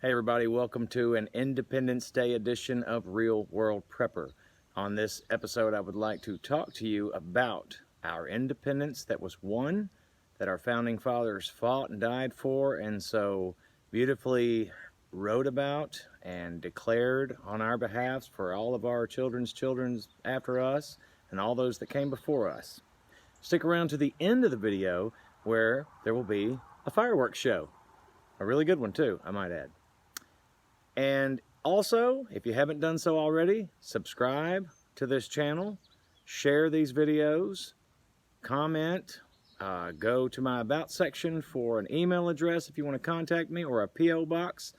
Hey everybody, welcome to an Independence Day edition of Real World Prepper. On this episode, I would like to talk to you about our independence that was won, that our founding fathers fought and died for, and so beautifully wrote about and declared on our behalf for all of our children's after us and all those that came before us. Stick around to the end of the video where there will be a fireworks show. A really good one too, I might add. And also, if you haven't done so already, subscribe to this channel, share these videos, comment, go to my About section for an email address if you want to contact me, or a P.O. box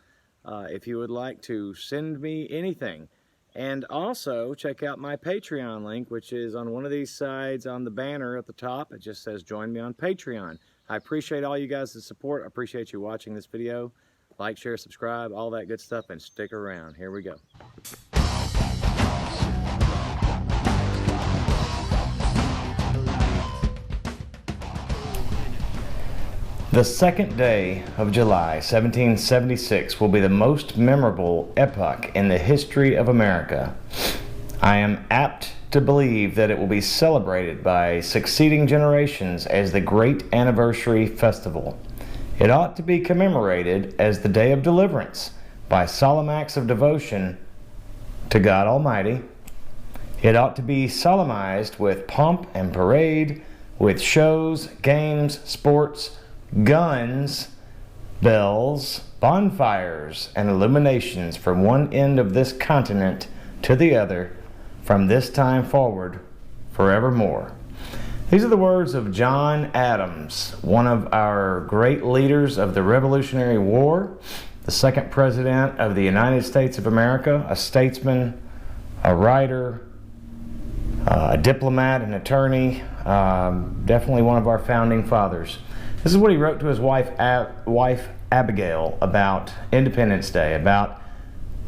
if you would like to send me anything. And also, check out my Patreon link, which is on one of these sides on the banner at the top. It just says, join me on Patreon. I appreciate all you guys' support. I appreciate you watching this video. Like, share, subscribe, all that good stuff, and stick around. Here we go. The second day of July, 1776, will be the most memorable epoch in the history of America. I am apt to believe that it will be celebrated by succeeding generations as the Great Anniversary Festival. It ought to be commemorated as the Day of Deliverance by solemn acts of devotion to God Almighty. It ought to be solemnized with pomp and parade, with shows, games, sports, guns, bells, bonfires, and illuminations from one end of this continent to the other, from this time forward, forevermore. These are the words of John Adams, one of our great leaders of the Revolutionary War, the second president of the United States of America, a statesman, a writer, a diplomat, an attorney, definitely one of our founding fathers. This is what he wrote to his wife Abigail about Independence Day, about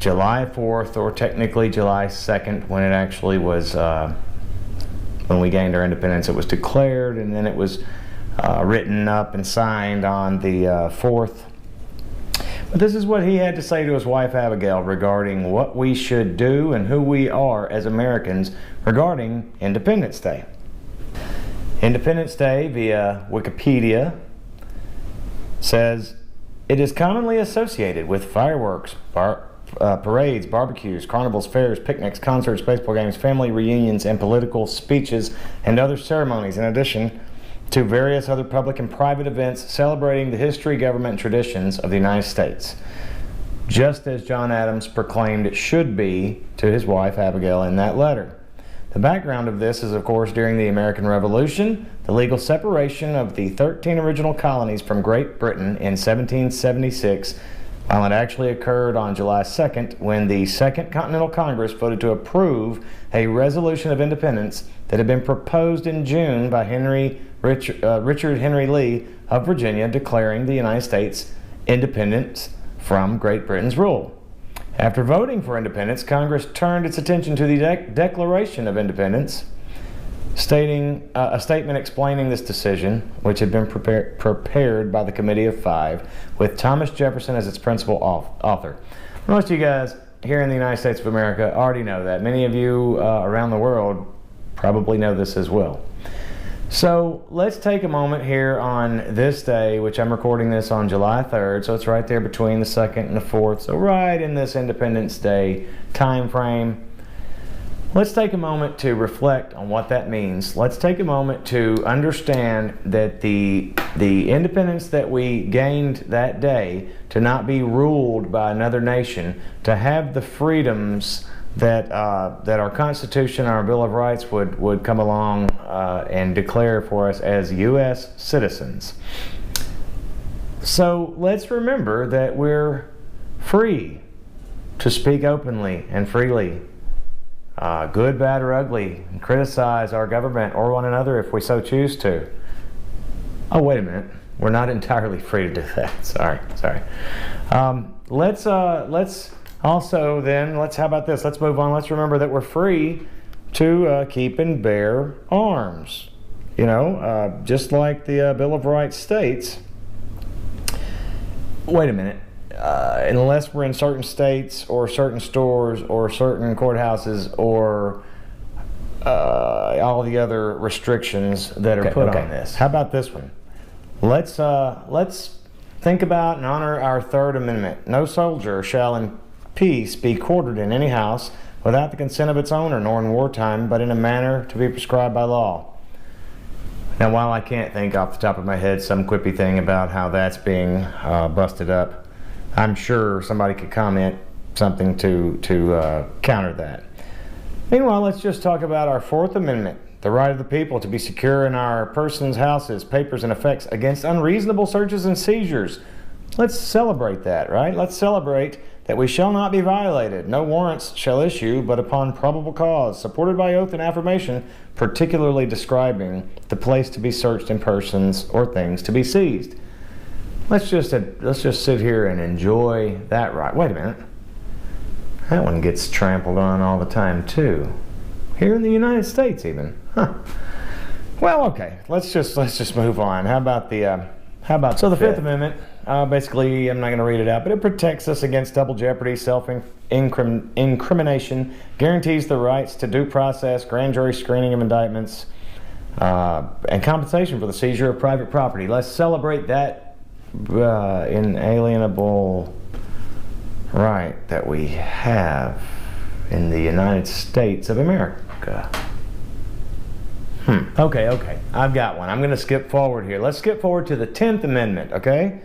July 4th, or technically July 2nd, when it actually was when we gained our independence. It was declared, and then it was written up and signed on the 4th. But this is what he had to say to his wife Abigail regarding what we should do and who we are as Americans regarding Independence Day. Independence Day, via Wikipedia, says, it is commonly associated with fireworks, parades, barbecues, carnivals, fairs, picnics, concerts, baseball games, family reunions, and political speeches and other ceremonies, in addition to various other public and private events celebrating the history, government, and traditions of the United States, just as John Adams proclaimed it should be to his wife Abigail in that letter. The background of this is, of course, during the American Revolution, the legal separation of the 13 original colonies from Great Britain in 1776, while it actually occurred on July 2nd, when the Second Continental Congress voted to approve a resolution of independence that had been proposed in June by Richard Henry Lee of Virginia, declaring the United States independence from Great Britain's rule. After voting for independence, Congress turned its attention to the Declaration of Independence, stating a statement explaining this decision, which had been prepared by the Committee of Five, with Thomas Jefferson as its principal author. Most of you guys here in the United States of America already know that. Many of you around the world probably know this as well. So let's take a moment here on this day, which I'm recording this on July 3rd, so it's right there between the 2nd and the 4th, so right in this Independence Day time frame. Let's take a moment to reflect on what that means. Let's take a moment to understand that the independence that we gained that day, to not be ruled by another nation, to have the freedoms that our Constitution, our Bill of Rights would come along and declare for us as U.S. citizens. So let's remember that we're free to speak openly and freely, good, bad, or ugly, and criticize our government or one another if we so choose to. Oh, wait a minute. We're not entirely free to do that. Sorry. Let's also then, how about this? Let's move on. Let's remember that we're free to keep and bear arms. Just like the Bill of Rights states. Wait a minute. unless we're in certain states or certain stores or certain courthouses or all the other restrictions that are put on this. How about this one? Let's think about and honor our Third Amendment. No soldier shall in peace be quartered in any house without the consent of its owner, nor in wartime, but in a manner to be prescribed by law. Now, while I can't think off the top of my head some quippy thing about how that's being busted up, I'm sure somebody could comment something to counter that. Meanwhile, let's just talk about our Fourth Amendment, the right of the people to be secure in our persons, houses, papers, and effects against unreasonable searches and seizures. Let's celebrate that, right? Let's celebrate that we shall not be violated. No warrants shall issue but upon probable cause, supported by oath and affirmation, particularly describing the place to be searched and persons or things to be seized. Let's just sit here and enjoy that right. Wait a minute. That one gets trampled on all the time too. Here in the United States even. Huh. Well, okay. Let's just move on. How about the Fifth Amendment? Basically, I'm not going to read it out, but it protects us against double jeopardy, self-incrimination, guarantees the rights to due process, grand jury screening of indictments, and compensation for the seizure of private property. Let's celebrate that inalienable right that we have in the United States of America. Okay. I've got one. I'm going to skip forward here. Let's skip forward to the 10th Amendment, okay?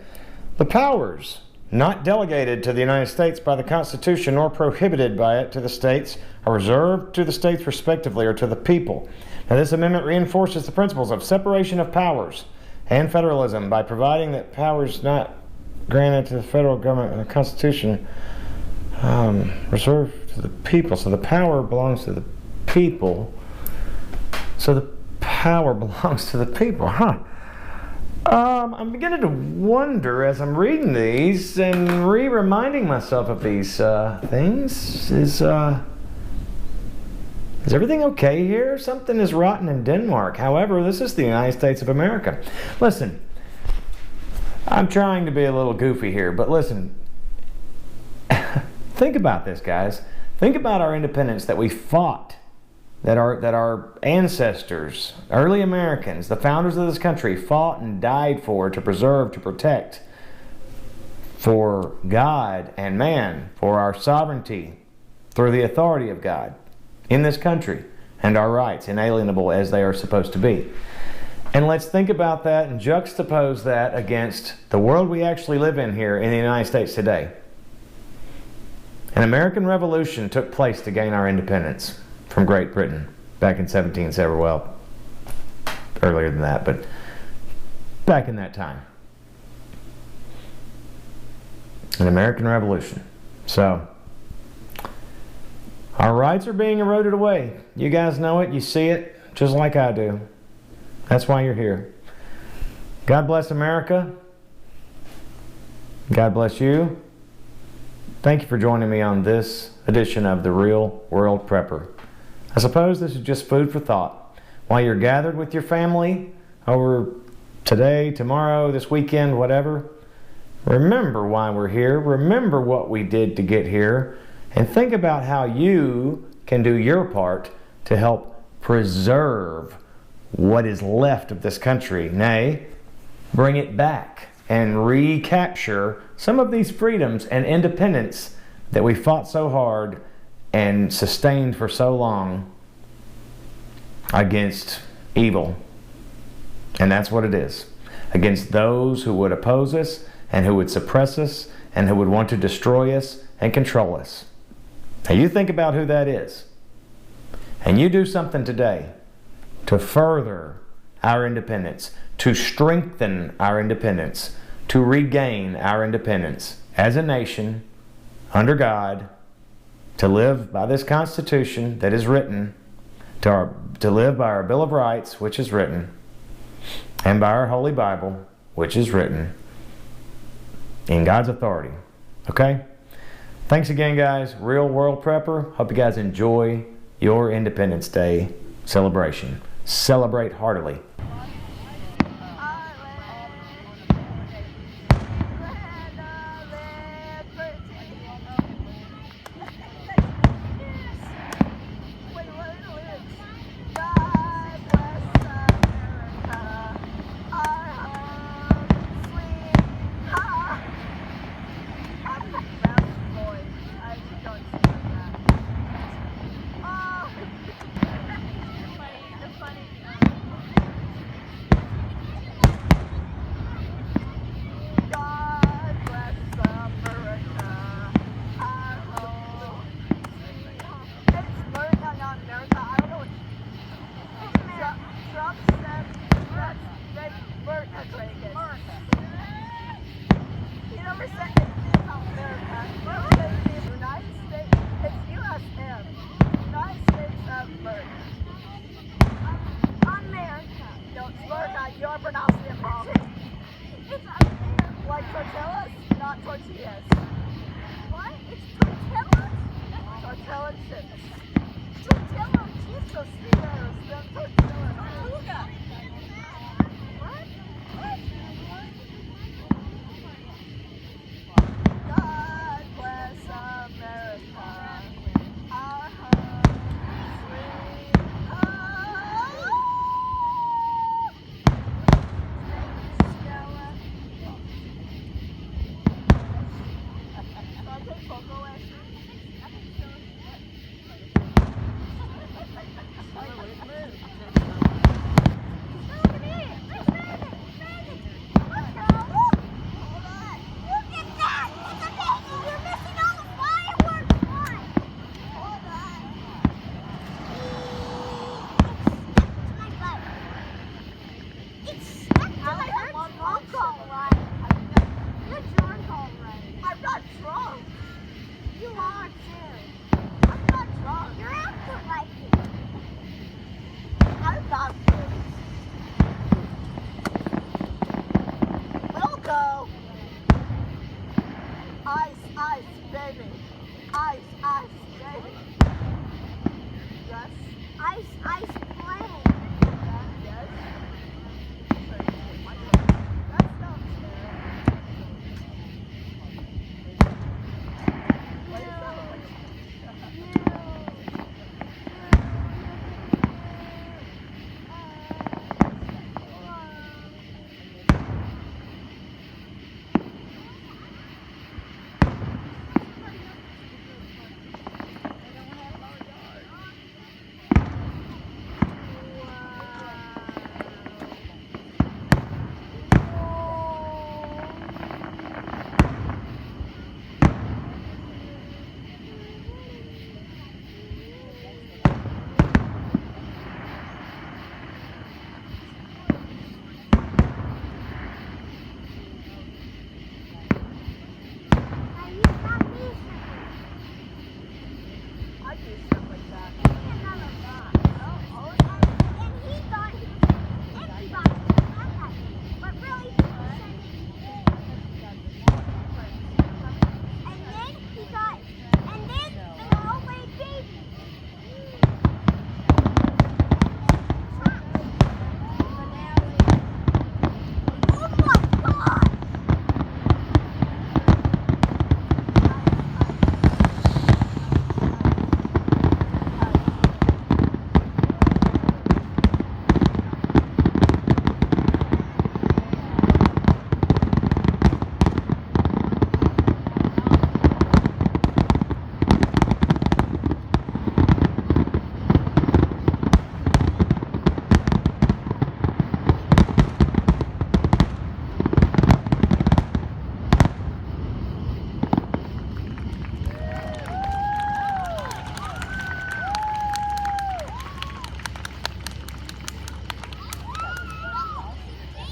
The powers not delegated to the United States by the Constitution nor prohibited by it to the states are reserved to the states respectively or to the people. Now, this amendment reinforces the principles of separation of powers and federalism by providing that powers not granted to the federal government in the Constitution reserved to the people. So the power belongs to the people. So the power belongs to the people, huh? I'm beginning to wonder as I'm reading these and reminding myself of these things. Is everything okay here? Something is rotten in Denmark. However, this is the United States of America. Listen, I'm trying to be a little goofy here, but listen, think about this, guys. Think about our independence that we fought, that our ancestors, early Americans, the founders of this country, fought and died for, to preserve, to protect, for God and man, for our sovereignty through the authority of God in this country, and our rights, inalienable as they are supposed to be. And let's think about that and juxtapose that against the world we actually live in here in the United States today. An American Revolution took place to gain our independence from Great Britain back in well, earlier than that, but back in that time. An American Revolution. So, our rights are being eroded away. You guys know it, you see it, just like I do. That's why you're here. God bless America. God bless you. Thank you for joining me on this edition of The Real World Prepper. I suppose this is just food for thought. While you're gathered with your family over today, tomorrow, this weekend, whatever, remember why we're here. Remember what we did to get here. And think about how you can do your part to help preserve what is left of this country. Nay, bring it back and recapture some of these freedoms and independence that we fought so hard and sustained for so long against evil. And that's what it is. Against those who would oppose us and who would suppress us and who would want to destroy us and control us. Now you think about who that is. And you do something today to further our independence, to strengthen our independence, to regain our independence as a nation under God, to live by this Constitution that is written, to live by our Bill of Rights, which is written, and by our Holy Bible, which is written, in God's authority. Okay? Thanks again, guys. Real World Prepper. Hope you guys enjoy your Independence Day celebration. Celebrate heartily. Tortilla, Jesus, tortilla. What? God bless America, our home, sweet home. Stella. Can I take photo lesson? I'm not drunk. You are too. I'm not drunk. You're acting like it. I'm not good. We'll go. Ice, ice, baby. Ice, ice, baby. Yes. Ice, ice, plane. Yes. That's not fair. I do so.